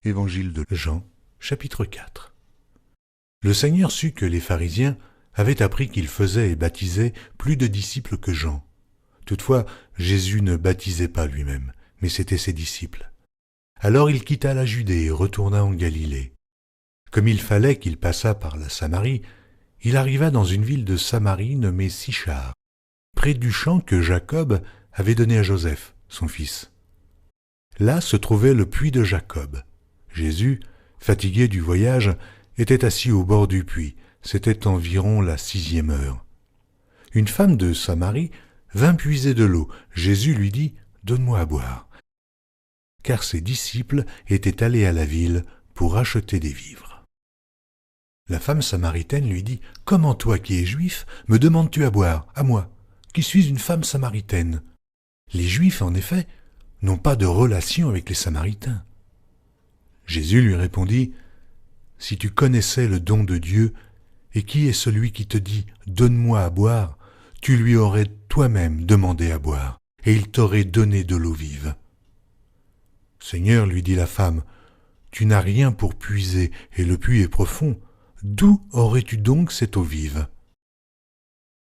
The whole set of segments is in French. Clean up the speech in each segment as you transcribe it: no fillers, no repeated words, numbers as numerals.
Évangile de Jean, chapitre 4. Le Seigneur sut que les pharisiens avaient appris qu'il faisait et baptisait plus de disciples que Jean. Toutefois, Jésus ne baptisait pas lui-même, mais c'étaient ses disciples. Alors il quitta la Judée et retourna en Galilée. Comme il fallait qu'il passât par la Samarie, il arriva dans une ville de Samarie nommée Sichar, près du champ que Jacob avait donné à Joseph, son fils. Là se trouvait le puits de Jacob. Jésus, fatigué du voyage, était assis au bord du puits. C'était environ la 6e heure. Une femme de Samarie vint puiser de l'eau. Jésus lui dit « Donne-moi à boire », car ses disciples étaient allés à la ville pour acheter des vivres. La femme samaritaine lui dit « Comment toi qui es juif, me demandes-tu à boire, à moi, qui suis une femme samaritaine ?» Les Juifs, en effet, n'ont pas de relation avec les Samaritains. Jésus lui répondit « Si tu connaissais le don de Dieu, et qui est celui qui te dit « Donne-moi à boire », tu lui aurais toi-même demandé à boire, et il t'aurait donné de l'eau vive. « Seigneur, lui dit la femme, tu n'as rien pour puiser, et le puits est profond. D'où aurais-tu donc cette eau vive ?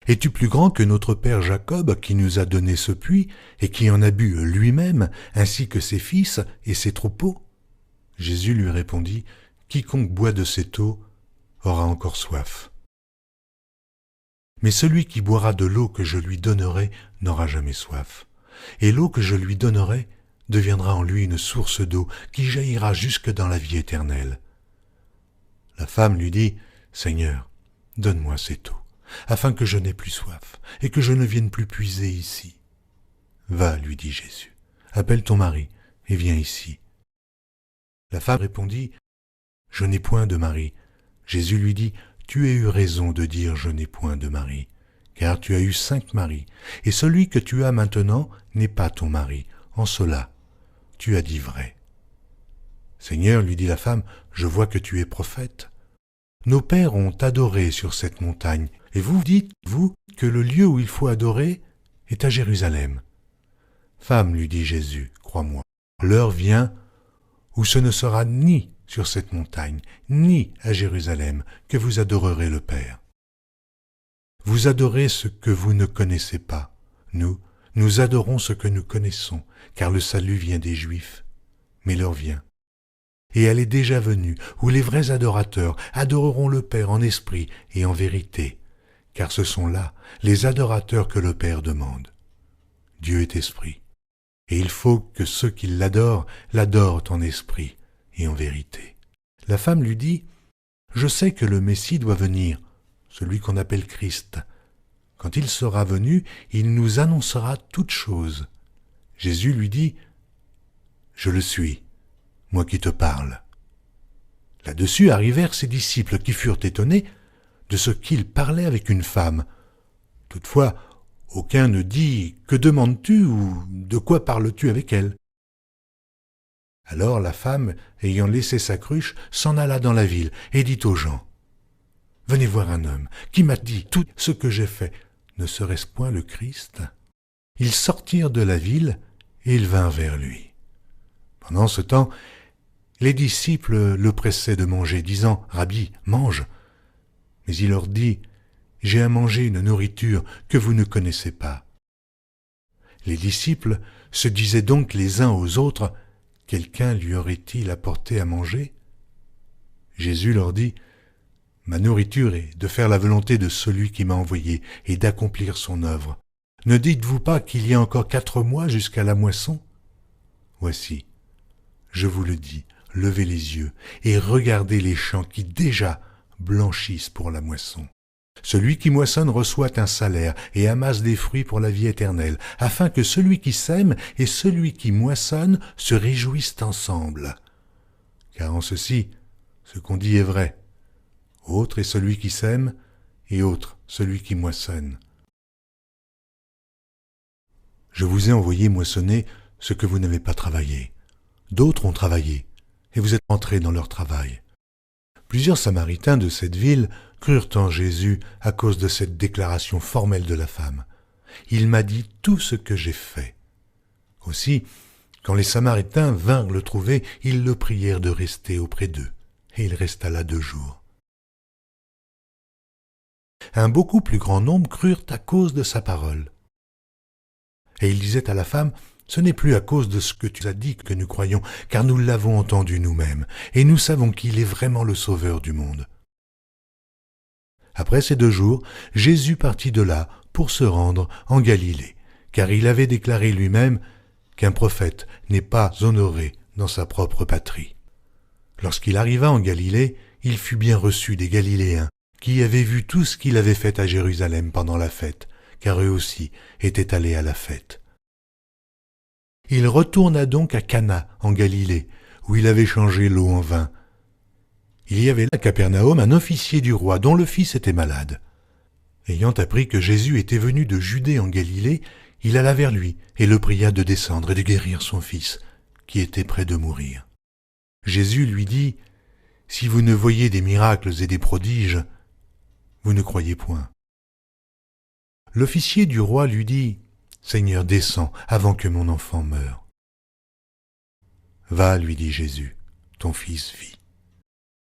Es-tu plus grand que notre père Jacob, qui nous a donné ce puits, et qui en a bu lui-même, ainsi que ses fils et ses troupeaux ?» Jésus lui répondit, « Quiconque boit de cette eau aura encore soif. Mais celui qui boira de l'eau que je lui donnerai n'aura jamais soif. Et l'eau que je lui donnerai deviendra en lui une source d'eau qui jaillira jusque dans la vie éternelle. » La femme lui dit, « Seigneur, donne-moi cette eau, afin que je n'aie plus soif, et que je ne vienne plus puiser ici. » « Va, lui dit Jésus, appelle ton mari, et viens ici. » La femme répondit, « Je n'ai point de mari. » Jésus lui dit, « Tu as eu raison de dire « Je n'ai point de mari », car tu as eu 5 maris, et celui que tu as maintenant n'est pas ton mari. En cela, tu as dit vrai. » « Seigneur, lui dit la femme, je vois que tu es prophète. Nos pères ont adoré sur cette montagne, et vous dites, vous, que le lieu où il faut adorer est à Jérusalem. Femme, lui dit Jésus, crois-moi, l'heure vient où ce ne sera ni sur cette montagne, ni à Jérusalem, que vous adorerez le Père. Vous adorez ce que vous ne connaissez pas. Nous adorons ce que nous connaissons, car le salut vient des Juifs. Mais l'heure vient, et elle est déjà venue, où les vrais adorateurs adoreront le Père en esprit et en vérité, car ce sont là les adorateurs que le Père demande. Dieu est esprit, et il faut que ceux qui l'adorent en esprit et en vérité. La femme lui dit, « Je sais que le Messie doit venir, celui qu'on appelle Christ. Quand il sera venu, il nous annoncera toutes choses. » Jésus lui dit, « Je le suis, moi qui te parle. » Là-dessus arrivèrent ses disciples qui furent étonnés de ce qu'il parlait avec une femme. Toutefois, aucun ne dit « Que demandes-tu » ou « De quoi parles-tu avec elle ?» Alors la femme, ayant laissé sa cruche, s'en alla dans la ville et dit aux gens « Venez voir un homme qui m'a dit tout ce que j'ai fait. Ne serait-ce point le Christ ?» Ils sortirent de la ville et ils vinrent vers lui. Pendant ce temps, les disciples le pressaient de manger, disant « Rabbi, mange !» Mais il leur dit « J'ai à manger une nourriture que vous ne connaissez pas. » Les disciples se disaient donc les uns aux autres « Quelqu'un lui aurait-il apporté à manger ?» Jésus leur dit « Ma nourriture est de faire la volonté de celui qui m'a envoyé et d'accomplir son œuvre. Ne dites-vous pas qu'il y a encore 4 mois jusqu'à la moisson ? Voici, je vous le dis, levez les yeux et regardez les champs qui déjà blanchissent pour la moisson. Celui qui moissonne reçoit un salaire et amasse des fruits pour la vie éternelle, afin que celui qui sème et celui qui moissonne se réjouissent ensemble. Car en ceci, ce qu'on dit est vrai. Autre est celui qui sème, et autre celui qui moissonne. Je vous ai envoyé moissonner ce que vous n'avez pas travaillé. D'autres ont travaillé, et vous êtes entrés dans leur travail. Plusieurs Samaritains de cette ville crurent en Jésus à cause de cette déclaration formelle de la femme. « Il m'a dit tout ce que j'ai fait. » Aussi, Quand les Samaritains vinrent le trouver, ils le prièrent de rester auprès d'eux, et il resta là 2 jours. Un beaucoup plus grand nombre crurent à cause de sa parole. Et il disait à la femme, « Ce n'est plus à cause de ce que tu as dit que nous croyons, car nous l'avons entendu nous-mêmes, et nous savons qu'il est vraiment le Sauveur du monde. » Après ces 2 jours, Jésus partit de là pour se rendre en Galilée, car il avait déclaré lui-même qu'un prophète n'est pas honoré dans sa propre patrie. Lorsqu'il arriva en Galilée, il fut bien reçu des Galiléens, qui avaient vu tout ce qu'il avait fait à Jérusalem pendant la fête, car eux aussi étaient allés à la fête. Il retourna donc à Cana, en Galilée, où il avait changé l'eau en vin. Il y avait là à Capernaum un officier du roi dont le fils était malade. Ayant appris que Jésus était venu de Judée en Galilée, il alla vers lui et le pria de descendre et de guérir son fils, qui était près de mourir. Jésus lui dit, « Si vous ne voyez des miracles et des prodiges, vous ne croyez point. » L'officier du roi lui dit, « Seigneur, descends avant que mon enfant meure. » « Va, lui dit Jésus, ton fils vit. »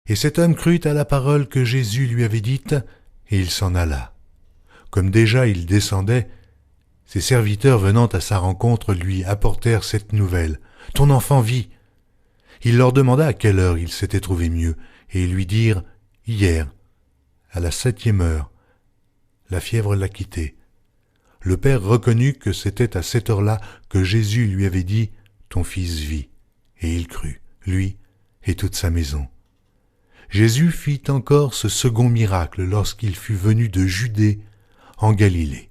Et cet homme crut à la parole que Jésus lui avait dite, et il s'en alla. Comme déjà il descendait, ses serviteurs venant à sa rencontre lui apportèrent cette nouvelle, « Ton enfant vit. » Il leur demanda à quelle heure il s'était trouvé mieux, et ils lui dirent, « Hier, à la 7e heure, la fièvre l'a quitté. » Le père reconnut que c'était à cette heure-là que Jésus lui avait dit, « Ton fils vit. » Et il crut, lui et toute sa maison. Jésus fit encore ce second miracle lorsqu'il fut venu de Judée en Galilée.